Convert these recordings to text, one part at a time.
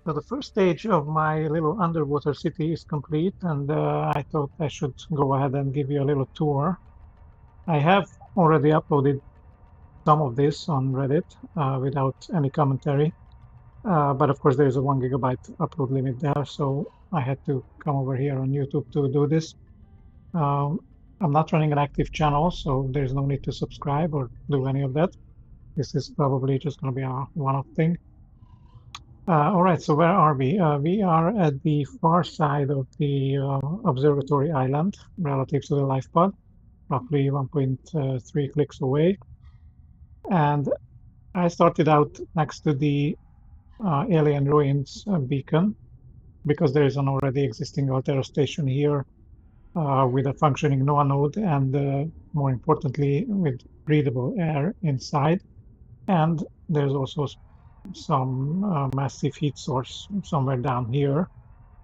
So the first stage of my little underwater city is complete, and I thought I should go ahead and give you a little tour. I have already uploaded some of this on Reddit without any commentary, but of course there is a 1 GB upload limit there, so I had to come over here on YouTube to do this. Um, I'm not running an active channel, so there's no need to subscribe or do any of that. This is probably just going to be a one-off thing. All right, so where are we? We are at the far side of the observatory island relative to the life pod, roughly 1.3 clicks away. And I started out next to the alien ruins beacon because there is an already existing Altera station here with a functioning NOAA node and more importantly with breathable air inside. And there's also some massive heat source somewhere down here,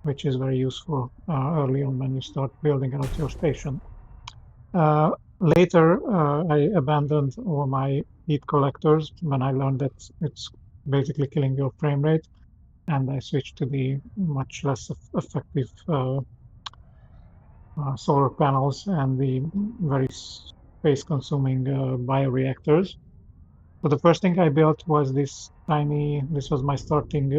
which is very useful early on when you start building out your station. Later, I abandoned all my heat collectors when I learned that it's basically killing your frame rate, and I switched to the much less effective solar panels and the very space-consuming bioreactors. So the first thing I built was this was my starting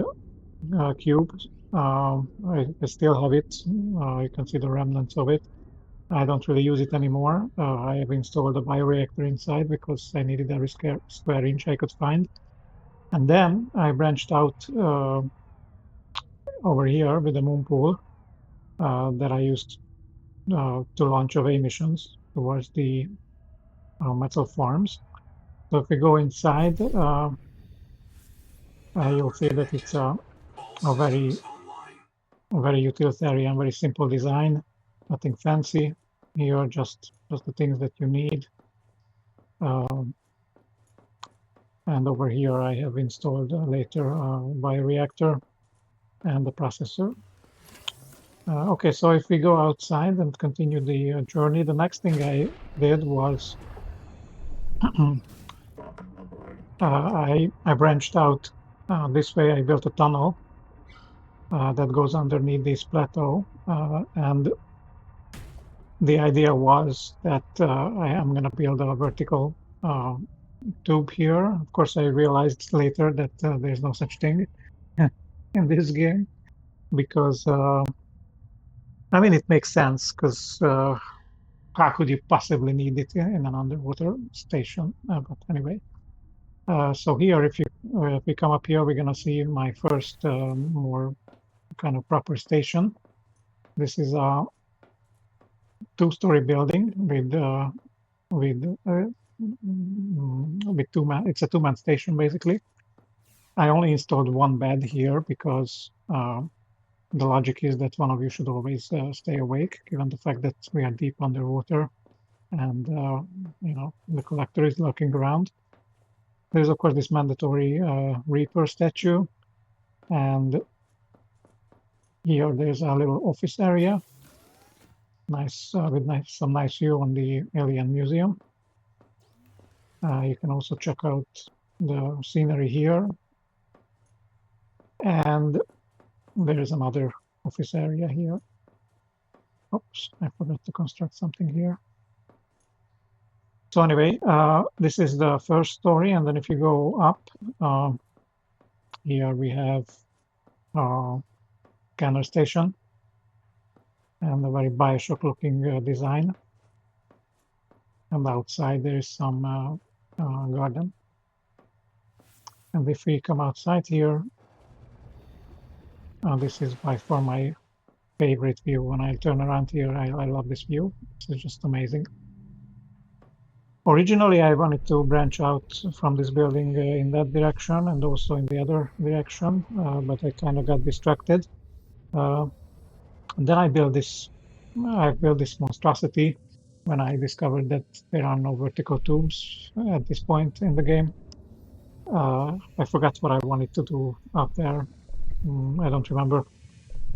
cube. I still have it. You can see the remnants of it. I don't really use it anymore. I have installed a bioreactor inside because I needed every square inch I could find. And then I branched out over here with the moon pool that I used to launch away missions towards the metal farms. So if we go inside, you'll see that it's a very utilitarian, very simple design, nothing fancy. Here, just the things that you need. And over here, I have installed later bioreactor and the processor. Okay, so if we go outside and continue the journey, the next thing I did was I branched out this way. I built a tunnel that goes underneath this plateau, and the idea was that I am going to build a vertical tube here. Of course, I realized later that there's no such thing in this game because I mean it makes sense because how could you possibly need it in an underwater station? But anyway, so here if we come up here, we're gonna see my first more kind of proper station. This is a two-story building with two-man. It's a two-man station basically. I only installed one bed here because the logic is that one of you should always stay awake, given the fact that we are deep underwater and you know the collector is lurking around. There's of course this mandatory Reaper statue, and here there's a little office area, nice with some nice view on the Alien Museum. You can also check out the scenery here, and there is another office area here. Oops, I forgot to construct something here. So anyway, this is the first story, and then if you go up, here we have scanner station and a very Bioshock-looking design. And outside there is some garden. And if we come outside here, this is by far my favorite view. When I turn around here, I love this view. It's just amazing. Originally, I wanted to branch out from this building in that direction and also in the other direction, but I kind of got distracted. Then I built this monstrosity when I discovered that there are no vertical tubes at this point in the game. I forgot what I wanted to do up there. I don't remember.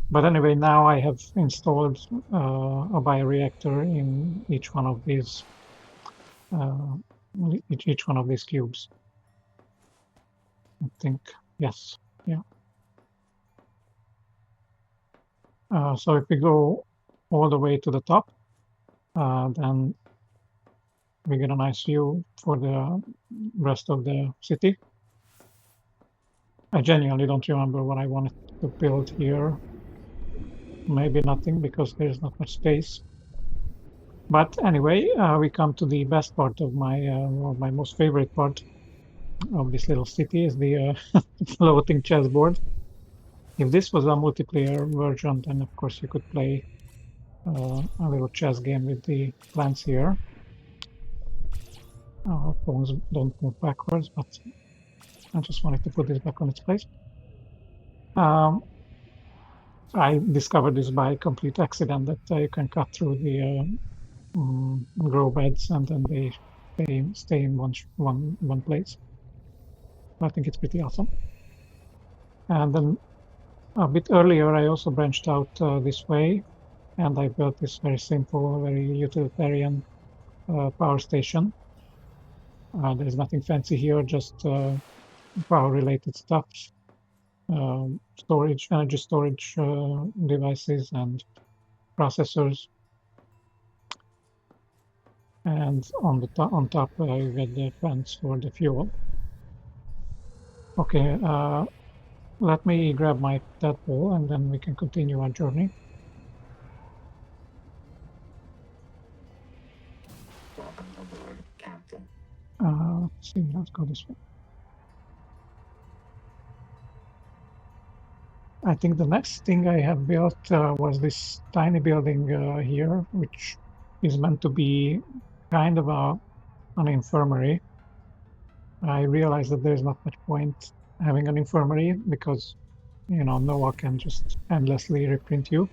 But anyway, now I have installed a bioreactor in each one of these cubes. I think, yes, yeah. So if we go all the way to the top, then we get a nice view for the rest of the city. I genuinely don't remember what I wanted to build here. Maybe nothing because there's not much space. But anyway, we come to the best part of my most favorite part of this little city is the floating chessboard. If this was a multiplayer version, then of course you could play a little chess game with the plants here. Pawns don't move backwards, but I just wanted to put this back on its place. I discovered this by complete accident that you can cut through the grow beds and then they stay in one place. I think it's pretty awesome. And then a bit earlier, I also branched out this way, and I built this very simple, very utilitarian power station. There's nothing fancy here, just power-related stuff, storage, energy storage devices, and processors. And on top, you get the fans for the fuel. Okay, let me grab my tadpole, and then we can continue our journey. Let's see, let's go this way. I think the next thing I have built was this tiny building here, which is meant to be kind of an infirmary. I realize that there's not much point having an infirmary because, you know, Noah can just endlessly reprint you.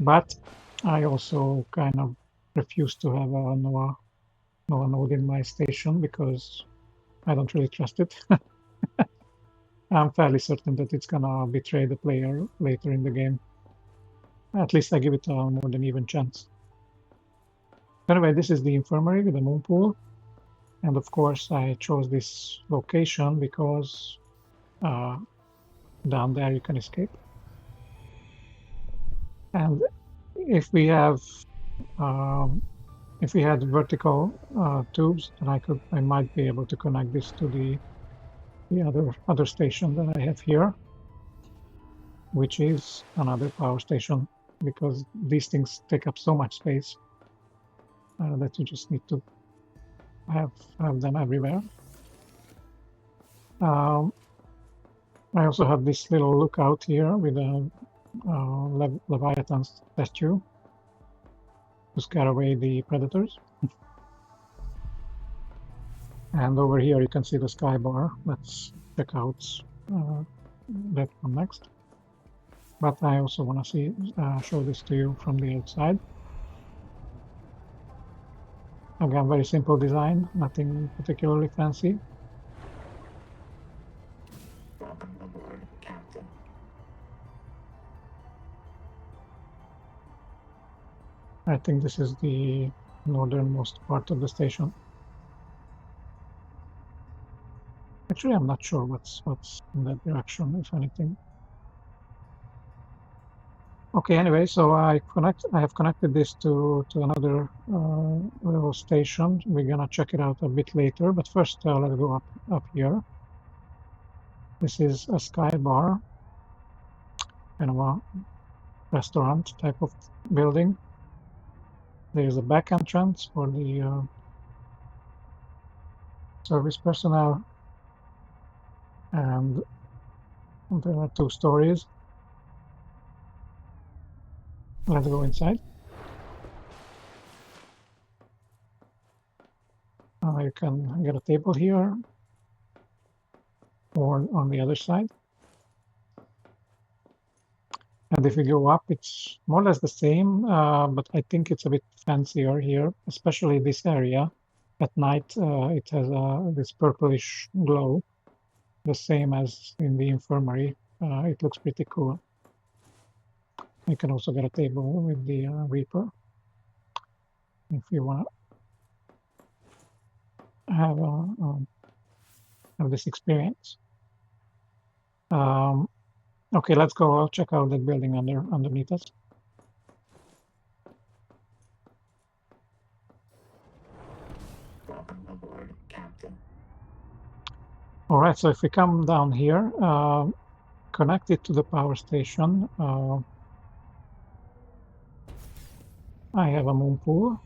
But I also kind of refuse to have a Noah node in my station because I don't really trust it. I'm fairly certain that it's gonna betray the player later in the game. At least I give it a more than even chance. Anyway, this is the infirmary with the moon pool. And of course, I chose this location because down there you can escape. And if we have, if we had vertical tubes, then I might be able to connect this to the other station that I have here, which is another power station, because these things take up so much space that you just need to have them everywhere. I also have this little lookout here with a Leviathan statue to scare away the predators. And over here you can see the sky bar. Let's check out that one next. But I also want to show this to you from the outside. Again, very simple design, nothing particularly fancy. I think this is the northernmost part of the station. Actually, I'm not sure what's in that direction, if anything. Okay, anyway, so I have connected this to another little station. We're gonna check it out a bit later, but first let's go up here. This is a sky bar, kind of a restaurant type of building. There's a back entrance for the service personnel, and there are 2 stories. Let's go inside. You can get a table here or on the other side. And if we go up, it's more or less the same, but I think it's a bit fancier here, especially this area. At night, it has this purplish glow, the same as in the infirmary. It looks pretty cool. You can also get a table with the Reaper if you want to have this experience. Okay, let's go check out that building underneath us. All right, so if we come down here, connected to the power station, I have a moon pool.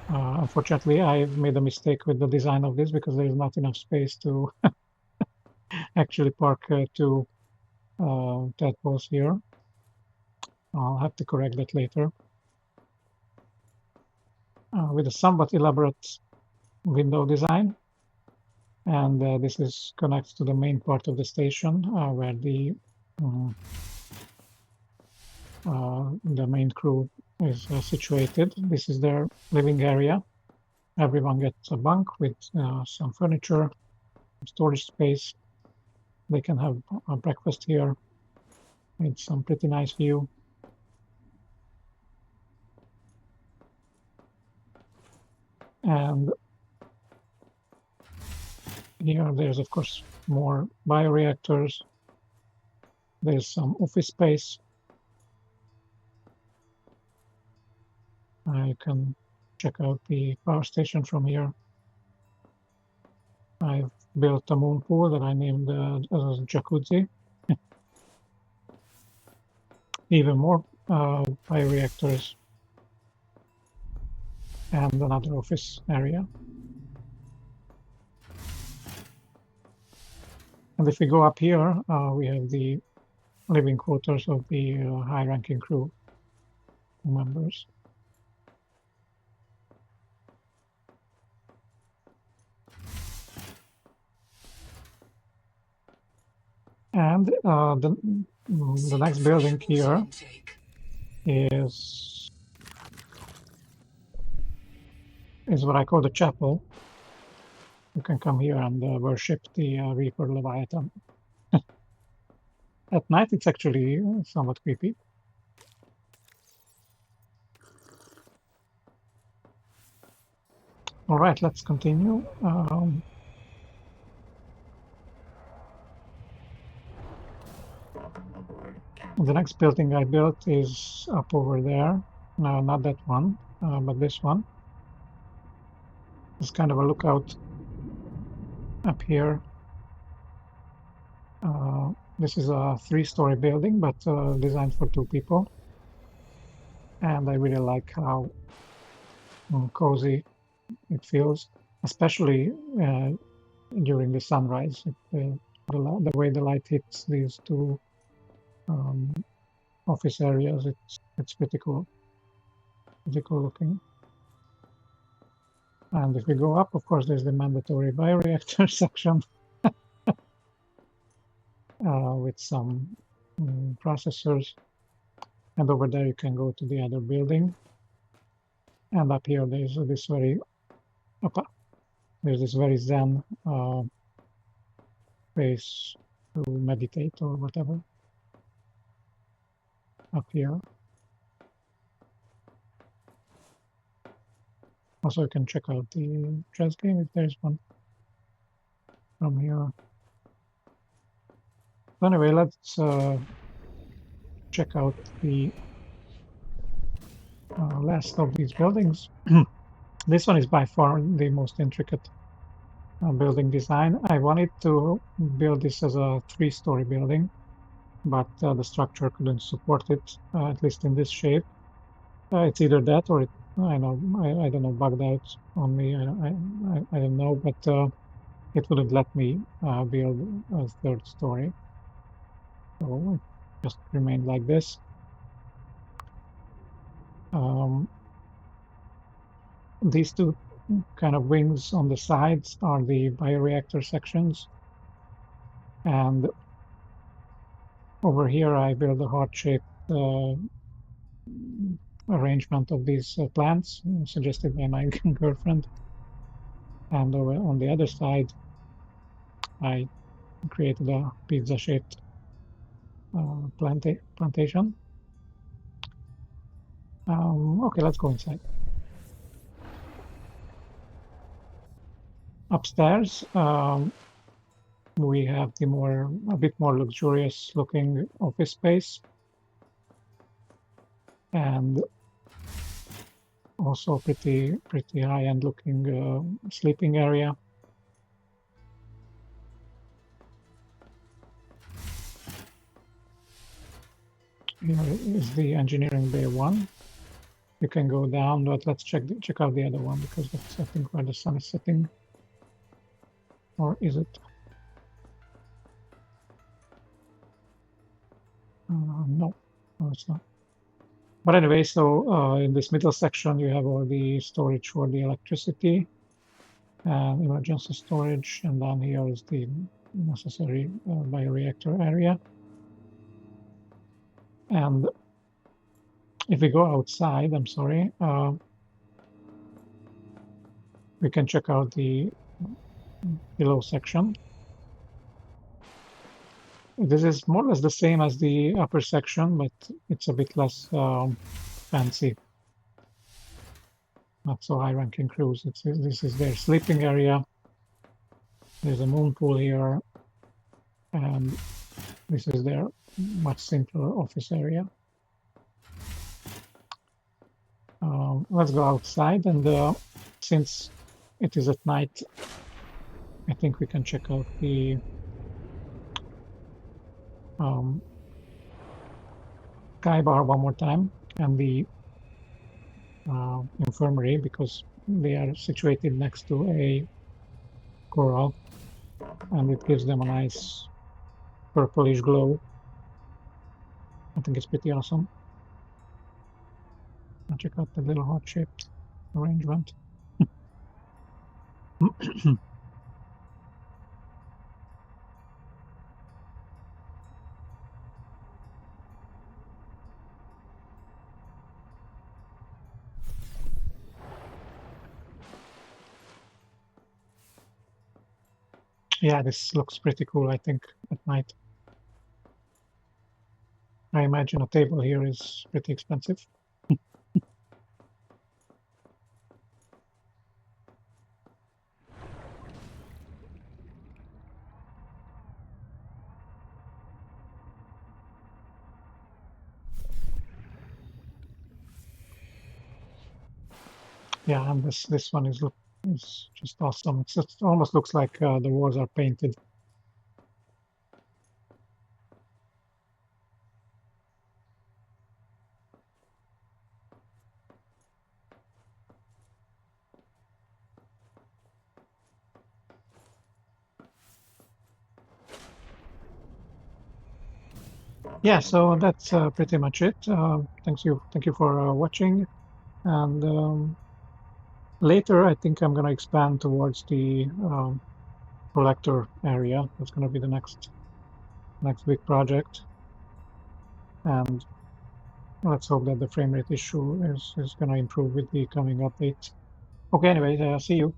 Unfortunately, I made a mistake with the design of this because there is not enough space to actually park two tadpoles here. I'll have to correct that later. With a somewhat elaborate window design, and this is connects to the main part of the station where the main crew is situated. This is their living area. Everyone gets a bunk with some furniture, storage space. They can have a breakfast here with some pretty nice view. And here there's of course more bioreactors. There's some office space. You can check out the power station from here. I've built a moon pool that I named as jacuzzi. Even more bioreactors and another office area. And if we go up here, we have the living quarters of the high-ranking crew members. And the next building here is what I call the chapel. You can come here and worship the Reaper Leviathan. At night, it's actually somewhat creepy. All right, let's continue. The next building I built is up over there. No, not that one, but this one. It's kind of a lookout up here. This is a 3-story building, but designed for 2 people. And I really like how cozy it feels, especially during the sunrise. The way the light hits these 2 office areas, it's pretty cool looking. And if we go up, of course, there's the mandatory bioreactor section with some processors. And over there, you can go to the other building. And up here, there's this very zen place to meditate or whatever. Up here. Also, you can check out the chess game if there's one from here. So anyway, let's check out the last of these buildings. This one is by far the most intricate building design. I wanted to build this as a 3-story building, but the structure couldn't support it, at least in this shape. It's either that or I don't know, bugged out on me. I don't know, but it wouldn't let me build a 3rd story. So it just remained like this. These 2 kind of wings on the sides are the bioreactor sections. And over here, I built a heart-shaped arrangement of these plants suggested by my girlfriend. And on the other side, I created a pizza-shaped plantation. Okay, let's go inside. Upstairs, we have a bit more luxurious looking office space, and also pretty high-end looking sleeping area. Here is the engineering bay 1. You can go down, but let's check out the other one, because that's, I think, where the sun is setting. Or is it? No, it's not. But anyway, so in this middle section, you have all the storage for the electricity and emergency storage, and down here is the necessary bioreactor area. And if we go outside, I'm sorry, we can check out the below section. This is more or less the same as the upper section, but it's a bit less fancy. Not so high-ranking crews. This is their sleeping area. There's a moon pool here, and this is their much simpler office area. Let's go outside, and since it is at night, I think we can check out the sky bar one more time, and the infirmary, because they are situated next to a coral, and it gives them a nice purplish glow. I think it's pretty awesome. I'll check out the little heart-shaped arrangement. Yeah, this looks pretty cool, I think, at night. I imagine a table here is pretty expensive. Yeah, and this one is just awesome. It almost looks like the walls are painted. Yeah, so that's pretty much it. Thank you for watching, and later I think I'm gonna expand towards the collector area. That's gonna be the next big project, and let's hope that the frame rate issue is gonna improve with the coming update. Okay, anyway, see you.